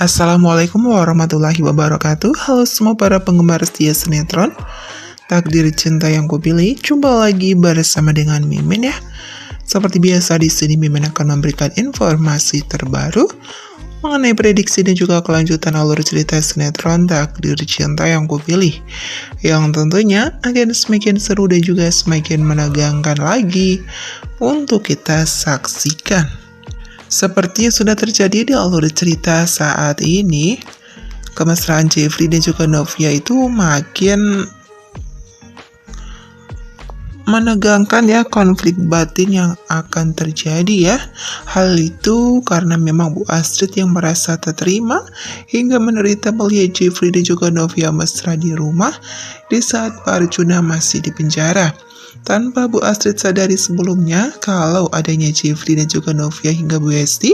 Assalamualaikum warahmatullahi wabarakatuh. Halo semua para penggemar setia sinetron Takdir Cinta yang Kupilih. Jumpa lagi bersama dengan Mimin ya. Seperti biasa di sini Mimin akan memberikan informasi terbaru mengenai prediksi dan juga kelanjutan alur cerita sinetron Takdir Cinta yang Kupilih, yang tentunya akan semakin seru dan juga semakin menegangkan lagi untuk kita saksikan. Seperti yang sudah terjadi di alur cerita saat ini, kemesraan Jeffrey dan juga Novia itu makin menegangkan ya, konflik batin yang akan terjadi ya. Hal itu karena memang Bu Astrid yang merasa tak terima hingga menderita melihat Jeffrey dan juga Novia mesra di rumah di saat Pak Arjuna masih di penjara. Tanpa Bu Astrid sadari sebelumnya kalau adanya Jeffrey dan juga Novia hingga Bu Esti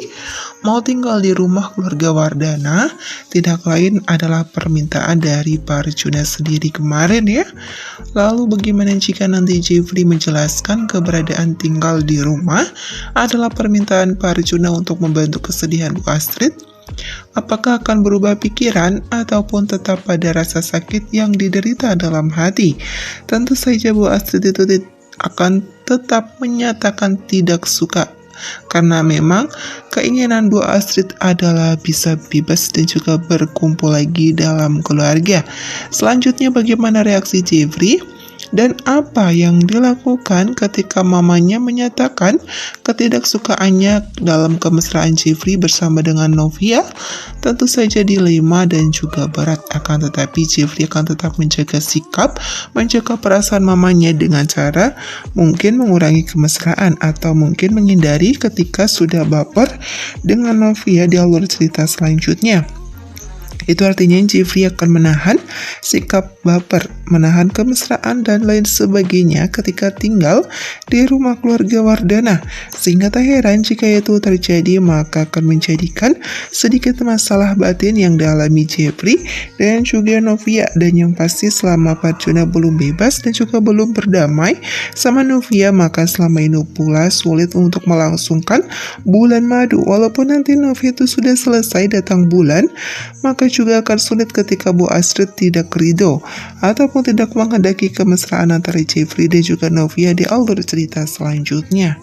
mau tinggal di rumah keluarga Wardana tidak lain adalah permintaan dari Pak Arjuna sendiri kemarin ya. Lalu bagaimana jika nanti Jeffrey menjelaskan keberadaan tinggal di rumah adalah permintaan Pak Arjuna untuk membantu kesedihan Bu Astrid? Apakah akan berubah pikiran ataupun tetap pada rasa sakit yang diderita dalam hati? Tentu saja Bu Astrid itu akan tetap menyatakan tidak suka, karena memang keinginan Bu Astrid adalah bisa bebas dan juga berkumpul lagi dalam keluarga. Selanjutnya bagaimana reaksi Jeffrey? Dan apa yang dilakukan ketika mamanya menyatakan ketidaksukaannya dalam kemesraan Jeffrey bersama dengan Novia? Tentu saja dilema dan juga berat, akan tetapi Jeffrey akan tetap menjaga sikap, menjaga perasaan mamanya dengan cara mungkin mengurangi kemesraan atau mungkin menghindari ketika sudah baper dengan Novia di alur cerita selanjutnya. Itu artinya Jeffrey akan menahan sikap baper, menahan kemesraan dan lain sebagainya ketika tinggal di rumah keluarga Wardana. Sehingga tak heran jika itu terjadi, maka akan menjadikan sedikit masalah batin yang dialami Jeffrey dan juga Novia. Dan yang pasti selama Pak Arjuna belum bebas dan juga belum berdamai sama Novia, maka selama ini pula sulit untuk melangsungkan bulan madu. Walaupun nanti Novia itu sudah selesai datang bulan, maka juga akan sulit ketika Bu Astrid tidak ridho ataupun tidak menghendaki kemesraan antara Jeffrey dan juga Novia di alur cerita selanjutnya.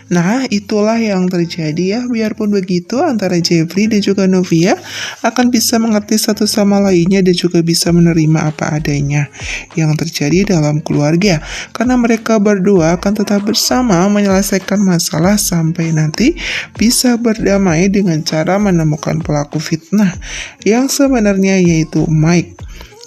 Nah, itulah yang terjadi ya. Biarpun begitu, antara Jeffrey dan juga Novia akan bisa mengerti satu sama lainnya dan juga bisa menerima apa adanya yang terjadi dalam keluarga, karena mereka berdua akan tetap bersama menyelesaikan masalah sampai nanti bisa berdamai dengan cara menemukan pelaku fitnah yang sebenarnya yaitu Mike.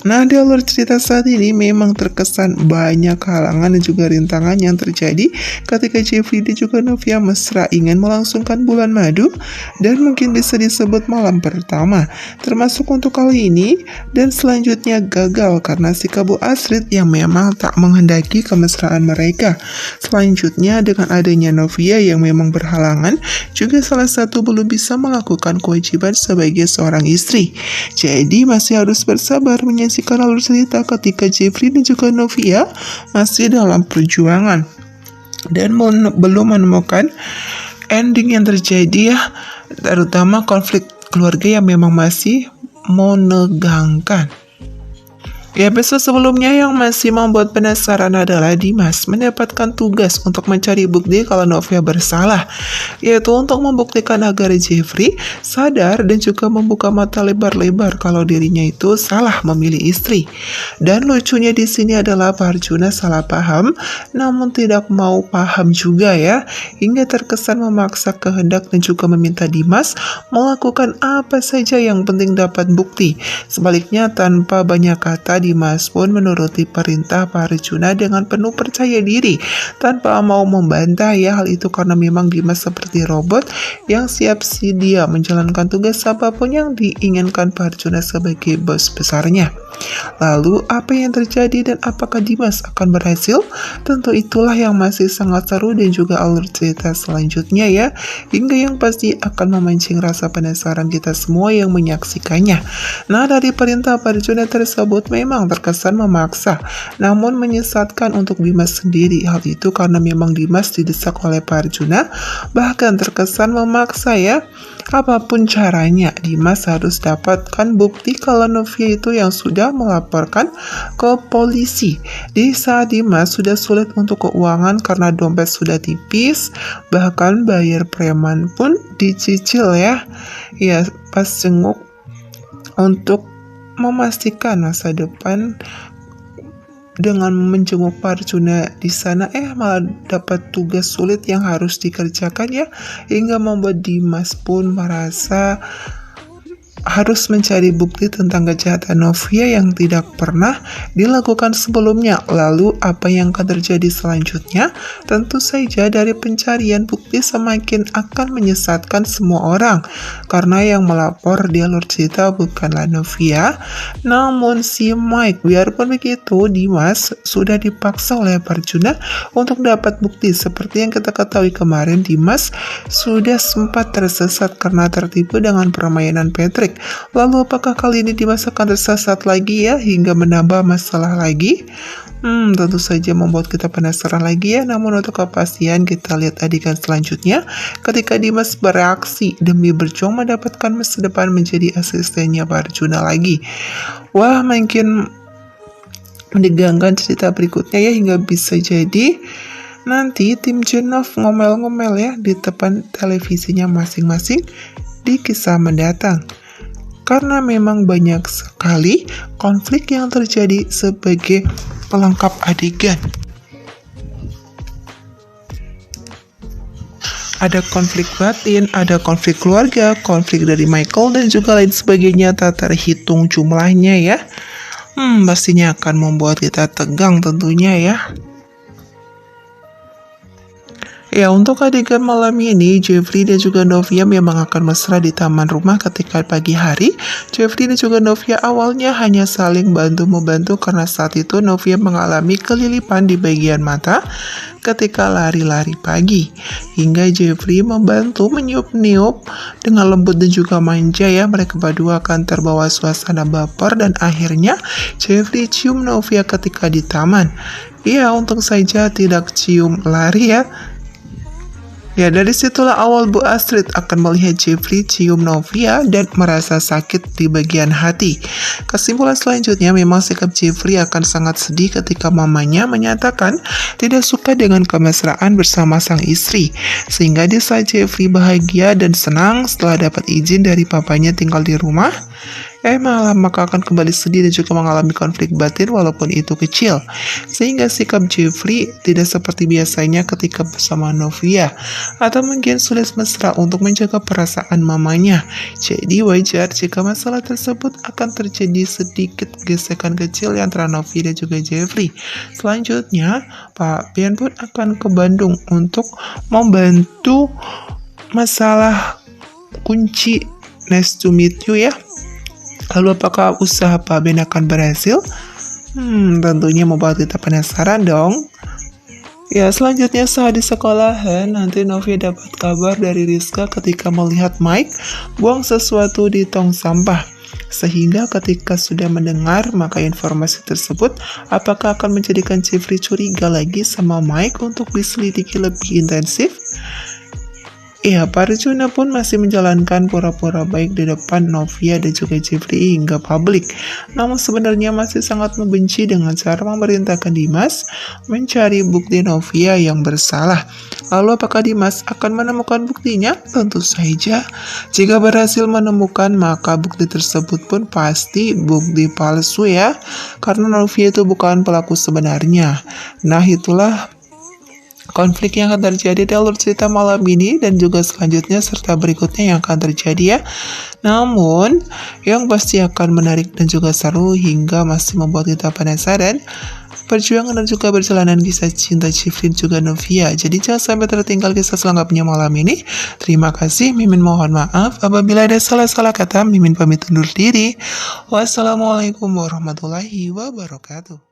Nah, di alur cerita saat ini memang terkesan banyak halangan dan juga rintangan yang terjadi ketika Jeffrey dan juga Novia mesra ingin melangsungkan bulan madu dan mungkin bisa disebut malam pertama. Termasuk untuk kali ini dan selanjutnya gagal karena sikap Bu Astrid yang memang tak menghendaki kemesraan mereka. Selanjutnya dengan adanya Novia yang memang berhalangan, juga salah satu belum bisa melakukan kewajiban sebagai seorang istri. Jadi masih harus bersabar menyaksikan alur cerita ketika Jeffrey dan juga Novia masih dalam perjuangan dan belum menemukan ending yang terjadi ya, terutama konflik keluarga yang memang masih menegangkan. Ya, episode sebelumnya yang masih membuat penasaran adalah Dimas mendapatkan tugas untuk mencari bukti kalau Novia bersalah, yaitu untuk membuktikan agar Jeffrey sadar dan juga membuka mata lebar-lebar kalau dirinya itu salah memilih istri. Dan lucunya di sini adalah Pak Arjuna salah paham, namun tidak mau paham juga ya, hingga terkesan memaksa kehendak dan juga meminta Dimas melakukan apa saja yang penting dapat bukti. Sebaliknya tanpa banyak kata, Dimas pun menuruti perintah Pak Arjuna dengan penuh percaya diri tanpa mau membantah ya hal itu, karena memang Dimas seperti robot yang siap sedia menjalankan tugas apapun yang diinginkan Pak Arjuna sebagai bos besarnya. Lalu apa yang terjadi dan apakah Dimas akan berhasil? Tentu itulah yang masih sangat seru dan juga alur cerita selanjutnya ya, hingga yang pasti akan memancing rasa penasaran kita semua yang menyaksikannya. Nah, dari perintah Pak Arjuna tersebut memang memang terkesan memaksa, namun menyesatkan untuk Dimas sendiri. Hal itu karena memang Dimas didesak oleh Pak Arjuna, bahkan terkesan memaksa ya. Apapun caranya, Dimas harus dapatkan bukti kalau Novia itu yang sudah melaporkan ke polisi. Di saat Dimas sudah sulit untuk keuangan karena dompet sudah tipis, bahkan bayar preman pun dicicil ya. Ya, pas jenguk untuk memastikan masa depan dengan menjenguk Pak Arjuna di sana, malah dapat tugas sulit yang harus dikerjakan ya, hingga membuat Dimas pun merasa harus mencari bukti tentang kejahatan Novia yang tidak pernah dilakukan sebelumnya. Lalu apa yang akan terjadi selanjutnya? Tentu saja dari pencarian bukti semakin akan menyesatkan semua orang, karena yang melapor di alur cerita bukanlah Novia, namun si Mike. Biarpun begitu, Dimas sudah dipaksa oleh Arjuna untuk dapat bukti. Seperti yang kita ketahui kemarin, Dimas sudah sempat tersesat karena tertipu dengan permainan Patrick. Lalu apakah kali ini Dimas akan tersesat lagi ya, hingga menambah masalah lagi? Tentu saja membuat kita penasaran lagi ya. Namun untuk kepastian, kita lihat adegan selanjutnya ketika Dimas bereaksi demi berjuang mendapatkan masa depan menjadi asistennya Pak Arjuna lagi. Wah, makin menegangkan cerita berikutnya ya, hingga bisa jadi nanti tim Jenov ngomel-ngomel ya di depan televisinya masing-masing di kisah mendatang. Karena memang banyak sekali konflik yang terjadi sebagai pelengkap adegan. Ada konflik batin, ada konflik keluarga, konflik dari Michael, dan juga lain sebagainya, tak terhitung jumlahnya ya. Pastinya akan membuat kita tegang tentunya ya. Ya, untuk adegan malam ini, Jeffrey dan juga Novia memang akan mesra di taman rumah ketika pagi hari. Jeffrey dan juga Novia awalnya hanya saling bantu-membantu karena saat itu Novia mengalami kelilipan di bagian mata ketika lari-lari pagi. Hingga Jeffrey membantu meniup-niup dengan lembut dan juga manja ya. Mereka berdua akan terbawa suasana baper dan akhirnya Jeffrey cium Novia ketika di taman. Ya, untung saja tidak cium lari ya. Ya, dari situlah awal Bu Astrid akan melihat Jeffrey cium Novia dan merasa sakit di bagian hati. Kesimpulan selanjutnya, memang sikap Jeffrey akan sangat sedih ketika mamanya menyatakan tidak suka dengan kemesraan bersama sang istri. Sehingga di saat Jeffrey bahagia dan senang setelah dapat izin dari papanya tinggal di rumah, malah maka akan kembali sedih dan juga mengalami konflik batin walaupun itu kecil. Sehingga sikap Jeffrey tidak seperti biasanya ketika bersama Novia, atau mungkin sulit mesra untuk menjaga perasaan mamanya. Jadi wajar jika masalah tersebut akan terjadi sedikit gesekan kecil antara Novia dan juga Jeffrey. Selanjutnya, Pak Pian pun akan ke Bandung untuk membantu masalah kunci Nice to meet you ya. Lalu apakah usaha Pak Ben akan berhasil? Tentunya membuat kita penasaran dong. Ya, selanjutnya saat di sekolahan, nanti Novia dapat kabar dari Rizka ketika melihat Mike buang sesuatu di tong sampah. Sehingga ketika sudah mendengar, maka informasi tersebut apakah akan menjadikan Jeffrey curiga lagi sama Mike untuk diselidiki lebih intensif? Ya, Pak Arjuna pun masih menjalankan pura-pura baik di depan Novia dan juga Jeffrey hingga publik. Namun sebenarnya masih sangat membenci dengan cara memerintahkan Dimas mencari bukti Novia yang bersalah. Lalu apakah Dimas akan menemukan buktinya? Tentu saja. Jika berhasil menemukan, maka bukti tersebut pun pasti bukti palsu ya. Karena Novia itu bukan pelaku sebenarnya. Nah, itulah konflik yang akan terjadi di alur cerita malam ini dan juga selanjutnya serta berikutnya yang akan terjadi ya. Namun yang pasti akan menarik dan juga seru hingga masih membuat kita penasaran perjuangan dan juga perjalanan kisah cinta Jeffrey juga Novia. Jadi jangan sampai tertinggal kisah selengkapnya malam ini. Terima kasih, Mimin mohon maaf apabila ada salah-salah kata. Mimin pamit undur diri. Wassalamualaikum warahmatullahi wabarakatuh.